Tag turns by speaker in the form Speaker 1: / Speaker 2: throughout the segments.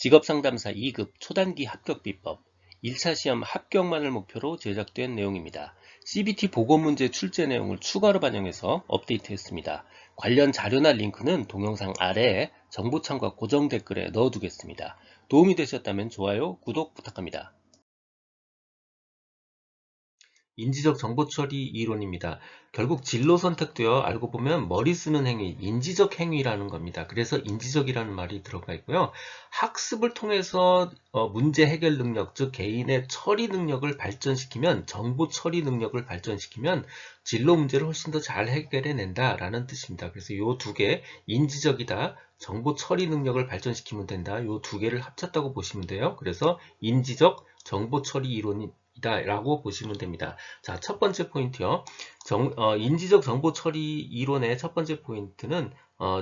Speaker 1: 직업상담사 2급 초단기 합격 비법 1차 시험 합격만을 목표로 제작된 내용입니다. CBT 보고문제 출제 내용을 추가로 반영해서 업데이트했습니다. 관련 자료나 링크는 동영상 아래에 정보창과 고정 댓글에 넣어두겠습니다. 도움이 되셨다면 좋아요, 구독 부탁합니다. 인지적 정보 처리 이론입니다. 결국 진로 선택도요, 알고 보면 머리 쓰는 행위, 인지적 행위라는 겁니다. 그래서 인지적이라는 말이 들어가 있고요. 학습을 통해서 문제 해결 능력, 즉 개인의 처리 능력을 발전시키면, 정보 처리 능력을 발전시키면 진로 문제를 훨씬 더 잘 해결해낸다라는 뜻입니다. 그래서 이 두 개, 인지적이다, 정보 처리 능력을 발전시키면 된다. 이 두 개를 합쳤다고 보시면 돼요. 그래서 인지적 정보 처리 이론이 라고 보시면 됩니다. 자, 첫 번째 포인트요. 인지적 정보 처리 이론의 첫 번째 포인트는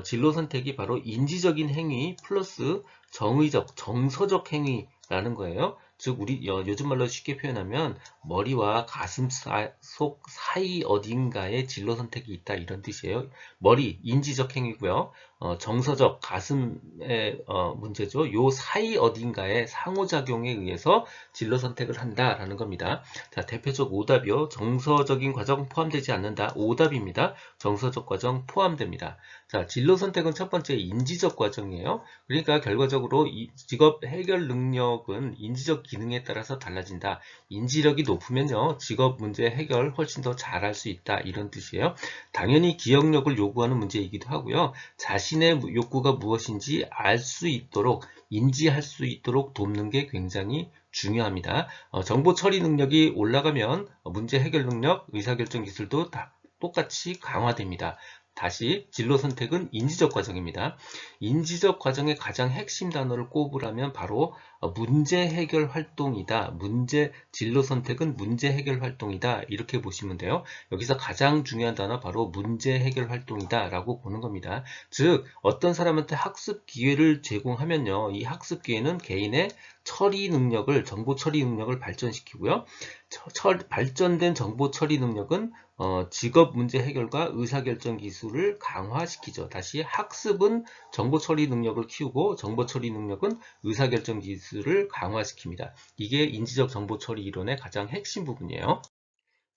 Speaker 1: 진로 선택이 바로 인지적인 행위 플러스 정의적, 정서적 행위라는 거예요. 즉, 우리 요즘 말로 쉽게 표현하면 머리와 가슴 속 사이 어딘가에 진로 선택이 있다 이런 뜻이에요. 머리, 인지적 행위고요. 정서적, 가슴의 문제죠. 요 사이 어딘가에 상호작용에 의해서 진로 선택을 한다라는 겁니다. 자, 대표적 오답이요. 정서적인 과정 포함되지 않는다. 오답입니다. 정서적 과정 포함됩니다. 자, 진로 선택은 첫 번째 인지적 과정이에요. 그러니까 결과적으로 이 직업 해결 능력은 인지적 기능에 따라서 달라진다. 인지력이 높으면요, 직업 문제 해결 훨씬 더 잘할 수 있다. 이런 뜻이에요. 당연히 기억력을 요구하는 문제이기도 하고요. 자신의 욕구가 무엇인지 알 수 있도록, 인지할 수 있도록 돕는 게 굉장히 중요합니다. 정보 처리 능력이 올라가면 문제 해결 능력, 의사결정 기술도 다 똑같이 강화됩니다. 다시 진로 선택은 인지적 과정입니다. 인지적 과정의 가장 핵심 단어를 꼽으라면 바로 문제 해결 활동이다. 진로 선택은 문제 해결 활동이다. 이렇게 보시면 돼요. 여기서 가장 중요한 단어 바로 문제 해결 활동이다 라고 보는 겁니다. 즉 어떤 사람한테 학습 기회를 제공하면요, 이 학습 기회는 개인의 처리 능력을, 정보 처리 능력을 발전시키고요. 발전된 정보 처리 능력은 직업 문제 해결과 의사결정 기술을 강화시키죠. 다시 학습은 정보 처리 능력을 키우고 정보 처리 능력은 의사결정 기술을 강화시킵니다. 이게 인지적 정보 처리 이론의 가장 핵심 부분이에요.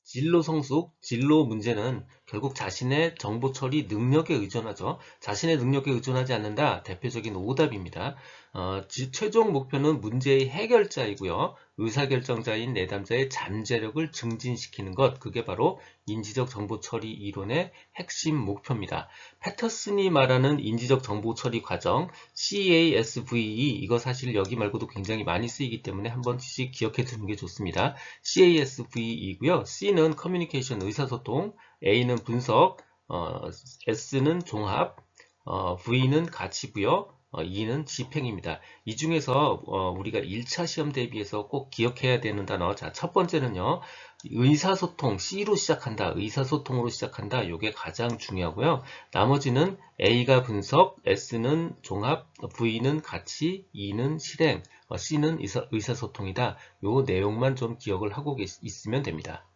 Speaker 1: 진로 성숙, 진로 문제는 결국 자신의 정보 처리 능력에 의존하죠. 자신의 능력에 의존하지 않는다. 대표적인 오답입니다. 최종 목표는 문제의 해결자이고요. 의사결정자인 내담자의 잠재력을 증진시키는 것, 그게 바로 인지적 정보 처리 이론의 핵심 목표입니다. 패터슨이 말하는 인지적 정보 처리 과정, CASVE, 이거 사실 여기 말고도 굉장히 많이 쓰이기 때문에 한 번씩 기억해 두는 게 좋습니다. CASV이고요. C는 커뮤니케이션, 의사소통, A는 분석, S는 종합, V는 가치고요. E는 집행입니다. 이 중에서 우리가 1차 시험 대비해서 꼭 기억해야 되는 단어, 자, 첫 번째는요, 의사소통, C로 시작한다, 의사소통으로 시작한다, 이게 가장 중요하고요. 나머지는 A가 분석, S는 종합, V는 가치, E는 실행, C는 의사소통이다. 요 내용만 좀 기억을 하고 있으면 됩니다.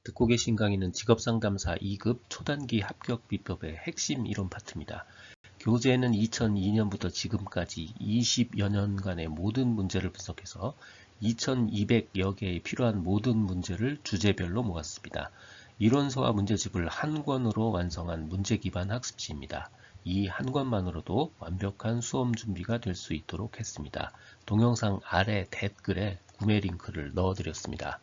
Speaker 1: 듣고 계신 강의는 직업상담사 2급 초단기 합격 비법의 핵심 이론 파트입니다. 교재에는 2002년부터 지금까지 20여 년간의 모든 문제를 분석해서 2200여 개의 필요한 모든 문제를 주제별로 모았습니다. 이론서와 문제집을 한 권으로 완성한 문제 기반 학습지입니다. 이 한 권만으로도 완벽한 수험 준비가 될 수 있도록 했습니다. 동영상 아래 댓글에 구매 링크를 넣어드렸습니다.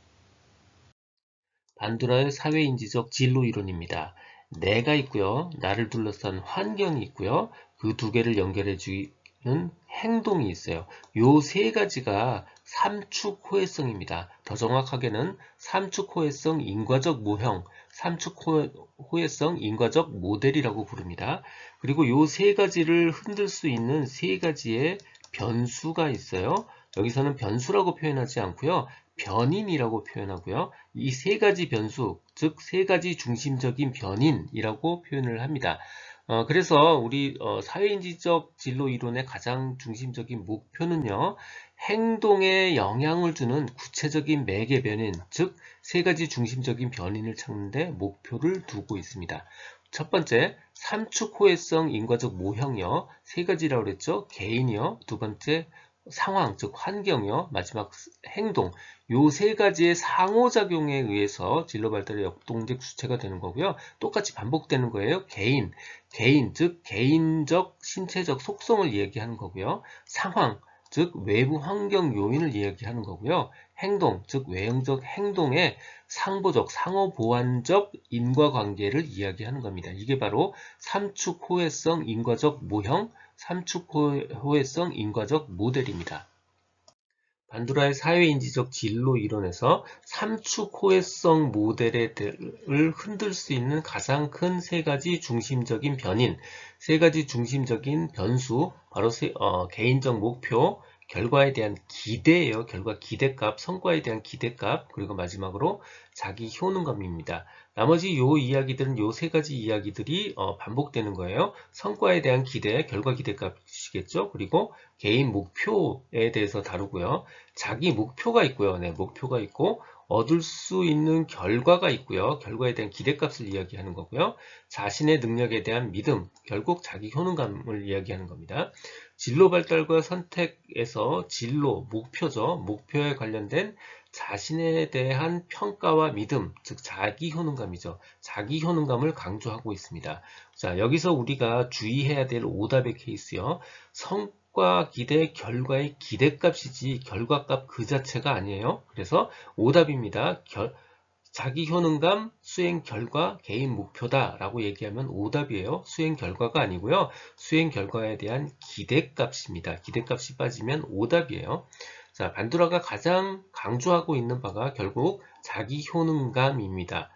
Speaker 1: 반두라의 사회인지적 진로 이론입니다. 내가 있고요. 나를 둘러싼 환경이 있고요. 그 두 개를 연결해 주는 행동이 있어요. 요 세 가지가 삼축 호혜성입니다. 더 정확하게는 삼축 호혜성 인과적 모형, 삼축 호혜성 인과적 모델이라고 부릅니다. 그리고 요 세 가지를 흔들 수 있는 세 가지의 변수가 있어요. 여기서는 변수라고 표현하지 않고요. 변인이라고 표현하고요. 이 세 가지 변수, 즉 세 가지 중심적인 변인이라고 표현을 합니다. 그래서 우리 사회인지적 진로 이론의 가장 중심적인 목표는요, 행동에 영향을 주는 구체적인 매개 변인, 즉 세 가지 중심적인 변인을 찾는데 목표를 두고 있습니다. 첫 번째, 삼축 호혜성 인과적 모형이요. 세 가지라고 그랬죠. 개인이요. 두 번째, 상황, 즉 환경이요. 마지막 행동. 요 세 가지의 상호작용에 의해서 진로 발달의 역동적 주체가 되는 거고요. 똑같이 반복되는 거예요. 개인, 즉 개인적 신체적 속성을 이야기하는 거고요. 상황, 즉 외부 환경 요인을 이야기하는 거고요. 행동, 즉 외형적 행동의 상보적, 상호보완적 인과관계를 이야기하는 겁니다. 이게 바로 삼축 호혜성 인과적 모형, 삼축 호혜성 인과적 모델입니다. 반두라의 사회인지적 진로 이론에서 삼축 호혜성 모델을 흔들 수 있는 가장 큰 세 가지 중심적인 변인, 세 가지 중심적인 변수, 바로 개인적 목표, 결과에 대한 기대예요. 결과 기대값, 성과에 대한 기대값, 그리고 마지막으로 자기 효능감입니다. 나머지 요 이야기들은 요 세 가지 이야기들이 반복되는 거예요. 성과에 대한 기대, 결과 기대값이겠죠. 그리고 개인 목표에 대해서 다루고요. 자기 목표가 있고요. 네, 목표가 있고 얻을 수 있는 결과가 있고요. 결과에 대한 기대값을 이야기하는 거고요. 자신의 능력에 대한 믿음, 결국 자기 효능감을 이야기하는 겁니다. 진로 발달과 선택에서 진로, 목표죠. 목표에 관련된 자신에 대한 평가와 믿음, 즉 자기 효능감이죠. 자기 효능감을 강조하고 있습니다. 자, 여기서 우리가 주의해야 될 오답의 케이스요. 성과 기대, 결과의 기대값이지 결과값 그 자체가 아니에요. 그래서 오답입니다. 자기 효능감, 수행 결과, 개인 목표다 라고 얘기하면 오답이에요. 수행 결과가 아니고요. 수행 결과에 대한 기대값입니다. 기대값이 빠지면 오답이에요. 자, 반두라가 가장 강조하고 있는 바가 결국 자기 효능감입니다.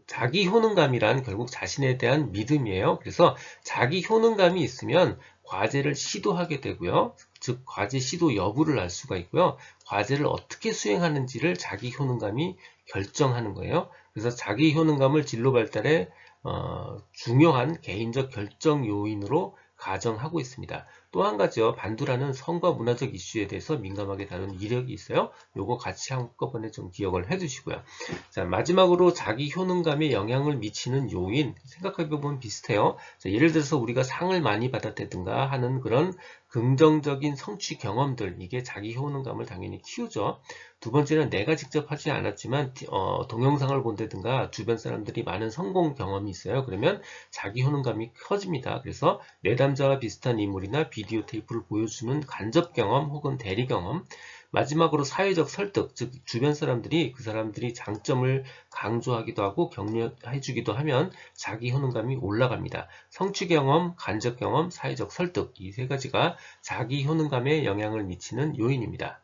Speaker 1: 자기 효능감이란 결국 자신에 대한 믿음이에요. 그래서 자기 효능감이 있으면 과제를 시도하게 되고요. 즉 과제 시도 여부를 알 수가 있고요. 과제를 어떻게 수행하는지를 자기 효능감이 결정하는 거예요. 그래서 자기 효능감을 진로 발달의 중요한 개인적 결정 요인으로 가정하고 있습니다. 또 한 가지요. 반두라는 성과 문화적 이슈에 대해서 민감하게 다룬 이력이 있어요. 요거 같이 한꺼번에 좀 기억을 해두시고요. 자, 마지막으로 자기 효능감에 영향을 미치는 요인 생각해보면 비슷해요. 자, 예를 들어서 우리가 상을 많이 받았다든가 하는 그런 긍정적인 성취 경험들, 이게 자기 효능감을 당연히 키우죠. 두 번째는 내가 직접 하지 않았지만 동영상을 본다든가 주변 사람들이 많은 성공 경험이 있어요. 그러면 자기 효능감이 커집니다. 그래서 내담자와 비슷한 인물이나 비디오 테이프를 보여주는 간접 경험 혹은 대리 경험, 마지막으로 사회적 설득, 즉 주변 사람들이 그 사람들이 장점을 강조하기도 하고 격려해주기도 하면 자기 효능감이 올라갑니다. 성취 경험, 간접 경험, 사회적 설득, 이 세 가지가 자기 효능감에 영향을 미치는 요인입니다.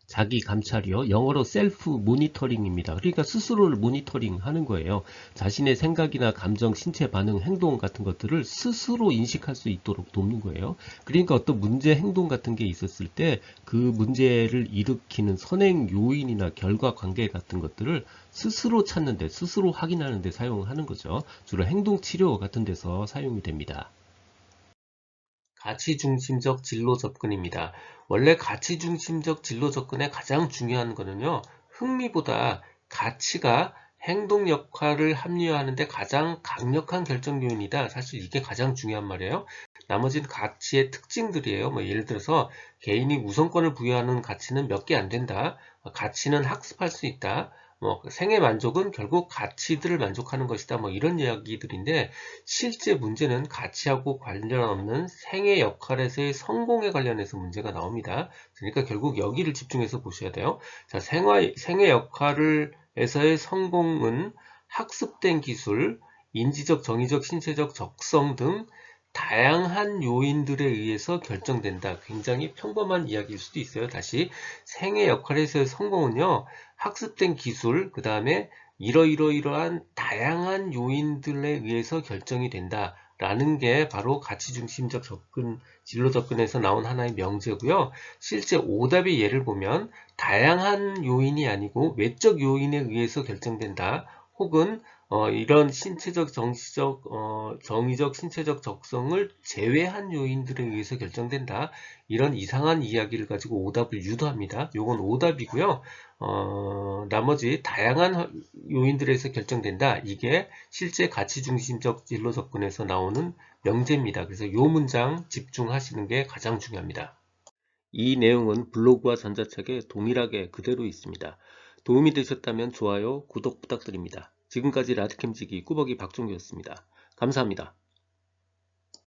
Speaker 1: 자기 감찰이요. 영어로 셀프 모니터링입니다. 그러니까 스스로를 모니터링 하는 거예요. 자신의 생각이나 감정, 신체 반응, 행동 같은 것들을 스스로 인식할 수 있도록 돕는 거예요. 그러니까 어떤 문제, 행동 같은 게 있었을 때 그 문제를 일으키는 선행 요인이나 결과 관계 같은 것들을 스스로 찾는데, 스스로 확인하는 데 사용하는 거죠. 주로 행동 치료 같은 데서 사용이 됩니다. 가치 중심적 진로 접근입니다. 원래 가치 중심적 진로 접근의 가장 중요한 거는요, 흥미보다 가치가 행동 역할을 합리화하는데 가장 강력한 결정 요인이다. 사실 이게 가장 중요한 말이에요. 나머지는 가치의 특징들이에요. 뭐 예를 들어서 개인이 우선권을 부여하는 가치는 몇 개 안 된다. 가치는 학습할 수 있다. 뭐 생애 만족은 결국 가치들을 만족하는 것이다. 뭐 이런 이야기들인데 실제 문제는 가치하고 관련 없는 생애 역할에서의 성공에 관련해서 문제가 나옵니다. 그러니까 결국 여기를 집중해서 보셔야 돼요. 자, 생애 역할에서의 성공은 학습된 기술, 인지적, 정의적, 신체적 적성 등 다양한 요인들에 의해서 결정된다. 굉장히 평범한 이야기일 수도 있어요. 다시 생애 역할에서의 성공은요, 학습된 기술, 그 다음에 이러이러한 다양한 요인들에 의해서 결정이 된다. 라는 게 바로 가치중심적 접근, 진로 접근에서 나온 하나의 명제고요. 실제 오답의 예를 보면 다양한 요인이 아니고 외적 요인에 의해서 결정된다. 혹은 이런 신체적, 정치적, 정의적, 신체적 적성을 제외한 요인들에 의해서 결정된다. 이런 이상한 이야기를 가지고 오답을 유도합니다. 요건 오답이고요. 나머지 다양한 요인들에서 결정된다. 이게 실제 가치중심적 진로 접근에서 나오는 명제입니다. 그래서 요 문장 집중하시는 게 가장 중요합니다. 이 내용은 블로그와 전자책에 동일하게 그대로 있습니다. 도움이 되셨다면 좋아요, 구독 부탁드립니다. 지금까지 라디캠지기 꾸벅이 박종규였습니다. 감사합니다.